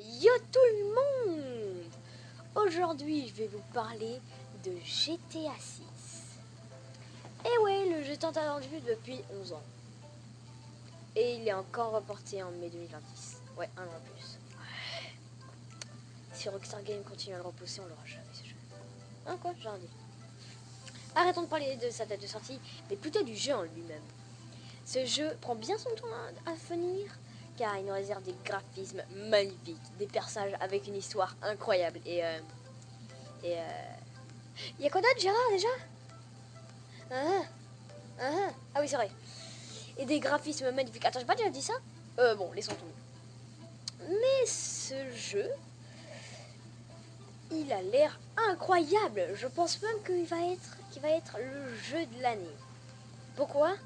Yo tout le monde! Aujourd'hui, je vais vous parler de GTA 6. Et ouais, le jeu tant attendu depuis 11 ans. Et il est encore reporté en mai 2026. Ouais, un an en plus. Si Rockstar Games continue à le repousser, on l'aura jamais ce jeu. Hein quoi? J'ai rien dit. Arrêtons de parler de sa date de sortie, mais plutôt du jeu en lui-même. Ce jeu prend bien son temps à venir, car il nous réserve des graphismes magnifiques, des personnages avec une histoire incroyable. Il y a quoi d'autre, Gérard, déjà? Ah oui, c'est vrai. Et des graphismes magnifiques. Attends, j'ai pas déjà dit ça? Bon, laissons tomber. Mais ce jeu, il a l'air incroyable. Je pense même qu'il va être le jeu de l'année. Pourquoi?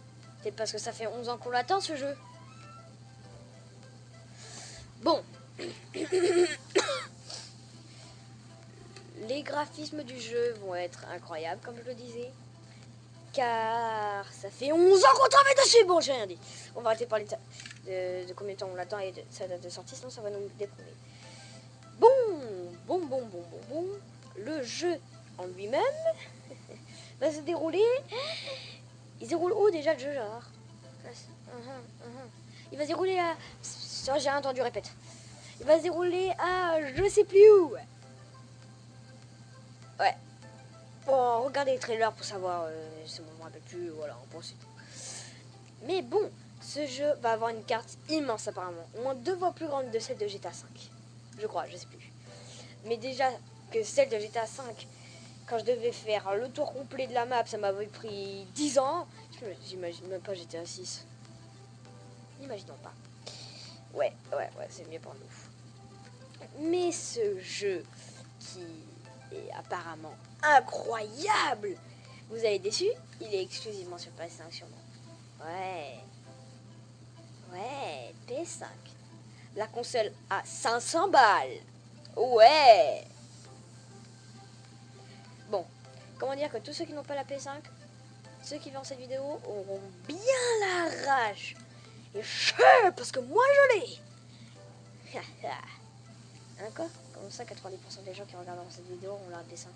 Peut-être parce que ça fait 11 ans qu'on l'attend, ce jeu. Bon. Les graphismes du jeu vont être incroyables, comme je le disais. Car ça fait 11 ans qu'on travaille dessus. Bon, j'ai rien dit. On va arrêter de parler de combien de temps on l'attend et de sa date de sortie, sinon ça va nous déprimer. Bon. Le jeu en lui-même va se dérouler. Il se déroule où déjà le jeu, genre? Il va se dérouler à... Ça, j'ai rien entendu, répète. Il va se dérouler à... Je sais plus où. Ouais. Bon, regardez les trailers pour savoir. Je ne me rappelle plus. Voilà, on pense tout. Mais bon, ce jeu va avoir une carte immense apparemment. Au moins 2 fois plus grande que celle de GTA 5. Je crois, je sais plus. Mais déjà que celle de GTA 5, quand je devais faire le tour complet de la map, ça m'avait pris 10 ans. J'imagine même pas GTA 6. N'imaginons pas. Ouais, c'est mieux pour nous. Mais ce jeu qui est apparemment incroyable, vous avez déçu? Il est exclusivement sur PS5 sûrement. Ouais, PS5. La console à 500 balles. Ouais. Bon, comment dire que tous ceux qui n'ont pas la PS5, ceux qui verront cette vidéo auront bien la rage. Et cher, parce que moi je l'ai. Hein quoi? Comme ça, 90% des gens qui regarderont cette vidéo ont la PS5.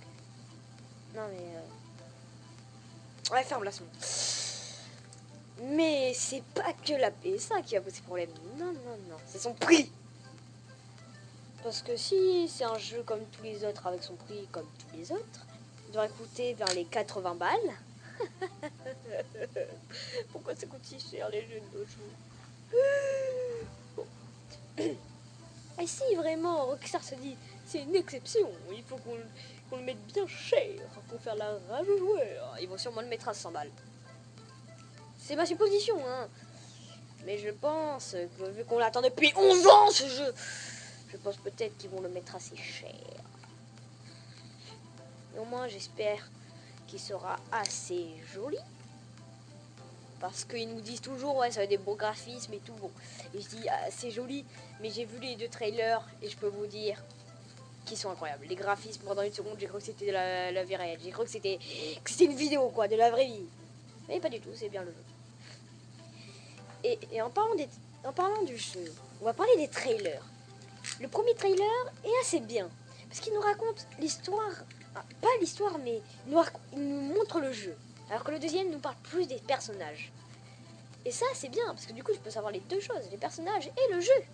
Non mais... Ouais, ferme-la son. Mais c'est pas que la PS5 qui a posé problème. Non. C'est son prix. Parce que si c'est un jeu comme tous les autres, avec son prix comme tous les autres, il devrait coûter vers les 80 balles. Pourquoi ça coûte si cher les jeux de nos jours? Bon. Et si vraiment Rockstar se dit c'est une exception, il faut qu'on le mette bien cher pour faire la rage aux joueurs, ils vont sûrement le mettre à 100 balles. C'est ma supposition, hein. Mais je pense que vu qu'on l'attend depuis 11 ans ce jeu, je pense peut-être qu'ils vont le mettre assez cher. Mais au moins j'espère qu'il sera assez joli. Parce qu'ils nous disent toujours, ouais, ça va être des beaux graphismes et tout. Bon, et je dis, ah, c'est joli, mais j'ai vu les 2 trailers et je peux vous dire qu'ils sont incroyables. Les graphismes, pendant une seconde, j'ai cru que c'était de la vie réelle. J'ai cru que c'était une vidéo, quoi, de la vraie vie. Mais pas du tout, c'est bien le jeu. Et en parlant du jeu, on va parler des trailers. Le premier trailer est assez bien. Parce qu'il nous raconte l'histoire, pas l'histoire, mais il nous montre le jeu. Alors que le deuxième nous parle plus des personnages. Et ça, c'est bien, parce que du coup, je peux savoir les 2 choses, les personnages et le jeu.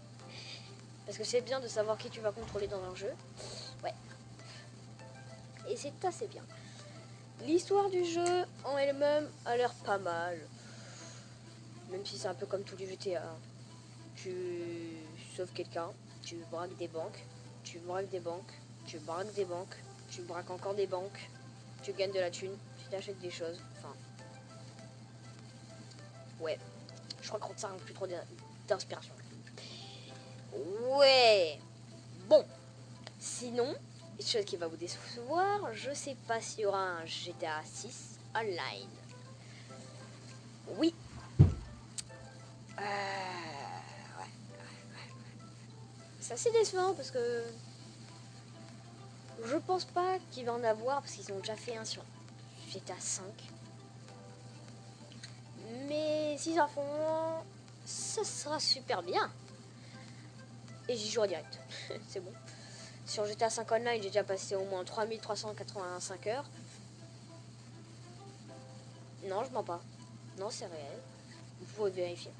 Parce que c'est bien de savoir qui tu vas contrôler dans un jeu. Ouais. Et c'est assez bien. L'histoire du jeu en elle-même a l'air pas mal. Même si c'est un peu comme tous les GTA. Tu sauves quelqu'un, tu braques des banques, tu braques des banques, tu braques des banques, tu braques encore des banques, tu gagnes de la thune, tu t'achètes des choses. Enfin. Ouais. Je crois que ça n'a plus trop d'inspiration. Ouais. Bon. Sinon, une chose qui va vous décevoir, je sais pas s'il y aura un GTA 6 online. Oui. Ouais. C'est assez décevant parce que je pense pas qu'il va en avoir parce qu'ils ont déjà fait un sur GTA 5. Mais s'ils en font un, ça sera super bien. et j'y jouerai direct. C'est bon. Sur GTA 5 Online, j'ai déjà passé au moins 3385 heures. Non, je mens pas. Non, c'est réel. Vous pouvez vérifier.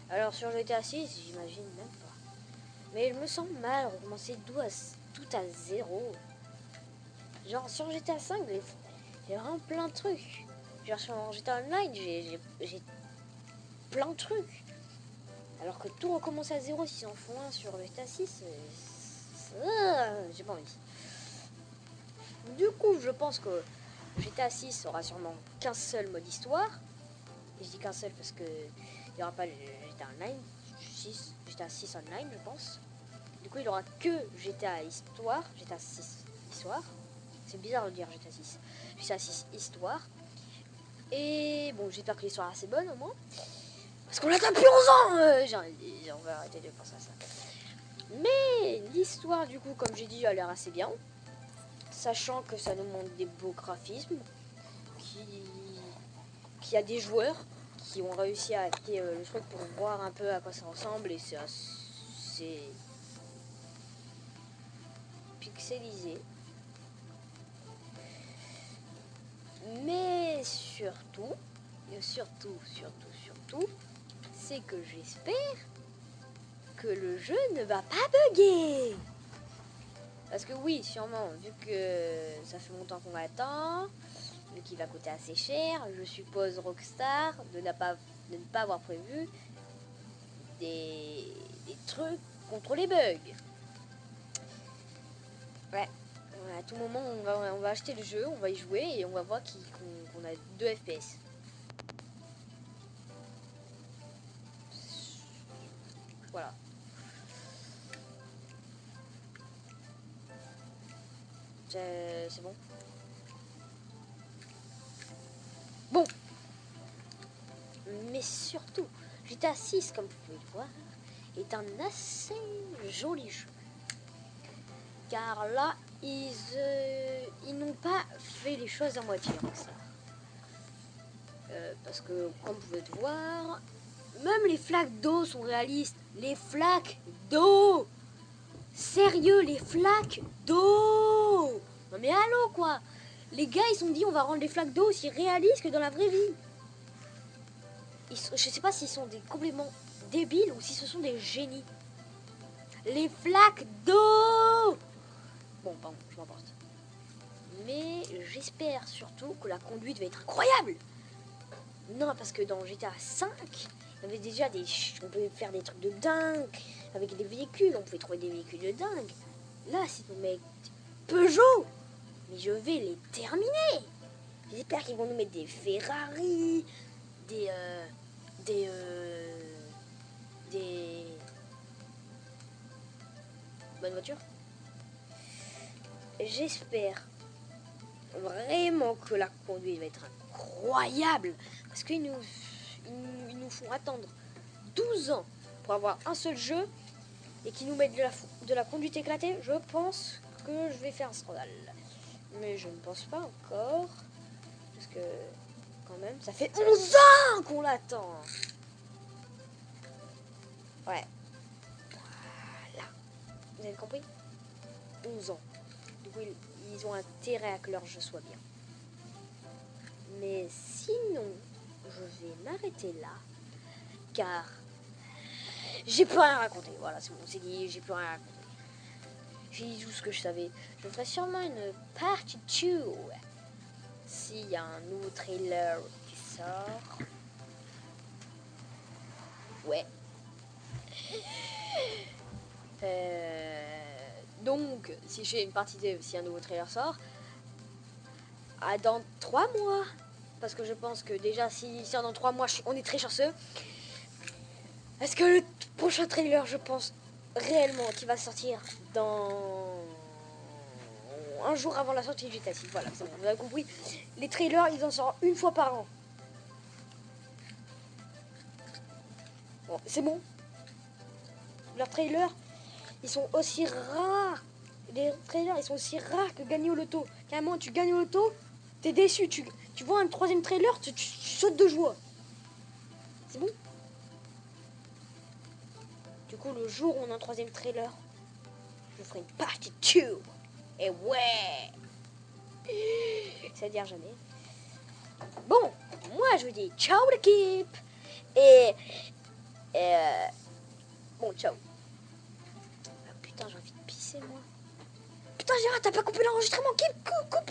Alors sur GTA 6, j'imagine même pas. Mais je me sens mal recommencer tout à zéro. Genre sur GTA 5, j'ai vraiment plein de trucs. Genre sur GTA Online, j'ai plein de trucs. Alors que tout recommencer à zéro s'ils en font un sur GTA 6, j'ai pas envie. Du coup, je pense que GTA 6 aura sûrement qu'un seul mode histoire. Et je dis qu'un seul parce que il n'y aura pas le GTA Online. GTA 6 Online, je pense. Du coup, il aura que GTA Histoire. GTA 6 Histoire. C'est bizarre de dire GTA 6. GTA 6 Histoire. Et bon, j'espère que l'histoire est assez bonne au moins. Parce qu'on l'attend depuis 11 ans on va arrêter de penser à ça. Mais l'histoire, du coup, comme j'ai dit, a l'air assez bien. Sachant que ça nous montre des beaux graphismes. Qu'il y a des joueurs qui ont réussi à hacker le truc pour voir un peu à quoi ça ressemble. Et c'est pixelisé. Mais surtout, c'est que j'espère que le jeu ne va pas bugger. Parce que oui, sûrement, vu que ça fait longtemps qu'on l'attend, vu qu'il va coûter assez cher, je suppose Rockstar de ne pas avoir prévu des trucs contre les bugs. Ouais. À tout moment, on va acheter le jeu, on va y jouer et on va voir qu'on a 2 FPS. Voilà. C'est bon. Bon. Mais surtout, GTA 6, comme vous pouvez le voir, est un assez joli jeu. Car là, ils n'ont pas fait les choses à moitié avec ça. Parce que, comme vous pouvez le voir, même les flaques d'eau sont réalistes. Les flaques d'eau! Sérieux, les flaques d'eau! Non mais allô quoi! Les gars, ils se sont dit on va rendre les flaques d'eau aussi réalistes que dans la vraie vie. Je sais pas s'ils sont des complètement débiles ou si ce sont des génies. Les flaques d'eau! Bon, pardon, je m'emporte. Mais j'espère surtout que la conduite va être incroyable. Non, parce que dans GTA 5, il y avait déjà on pouvait faire des trucs de dingue avec des véhicules. On pouvait trouver des véhicules de dingue. Là, c'est nos mecs Peugeot. Mais je vais les terminer. J'espère qu'ils vont nous mettre des Ferrari, des bonnes voitures. J'espère vraiment que la conduite va être incroyable. Parce qu'ils nous font attendre 12 ans pour avoir un seul jeu et qu'ils nous mettent de la conduite éclatée. Je pense que je vais faire un scandale. Mais je ne pense pas encore. Parce que, quand même, ça fait 11 ans qu'on l'attend. Ouais. Voilà. Vous avez compris? 11 ans. Du coup, ils ont intérêt à que leur jeu soit bien. Mais sinon, je vais m'arrêter là. Car j'ai plus rien à raconter. Voilà, c'est bon, c'est dit, j'ai plus rien à raconter. J'ai dit tout ce que je savais. Je ferai sûrement une partie 2 s'il y a un nouveau trailer qui sort. Ouais. Donc, si j'ai une partie 2, si un nouveau trailer sort, dans 3 mois. Parce que je pense que déjà, si dans 3 mois, on est très chanceux. Est-ce que le prochain trailer, je pense réellement qu'il va sortir dans un jour avant la sortie du GTA 6. Voilà, c'est bon, vous avez compris. Les trailers, ils en sortent une fois par an. Bon, c'est bon. Leurs trailers, ils sont aussi rares. Les trailers, ils sont aussi rares que gagner au loto. Carrément, tu gagnes au loto, t'es déçu. Tu vois un 3e trailer, tu sautes de joie. C'est bon. Du coup, le jour où on a un troisième trailer, je ferai une partie 2. Et ouais, c'est-à-dire jamais. Bon, moi je vous dis ciao l'équipe. Et bon, ciao. Ah, putain, j'ai envie de pisser moi. Putain, Gérard, t'as pas coupé l'enregistrement. Coupe.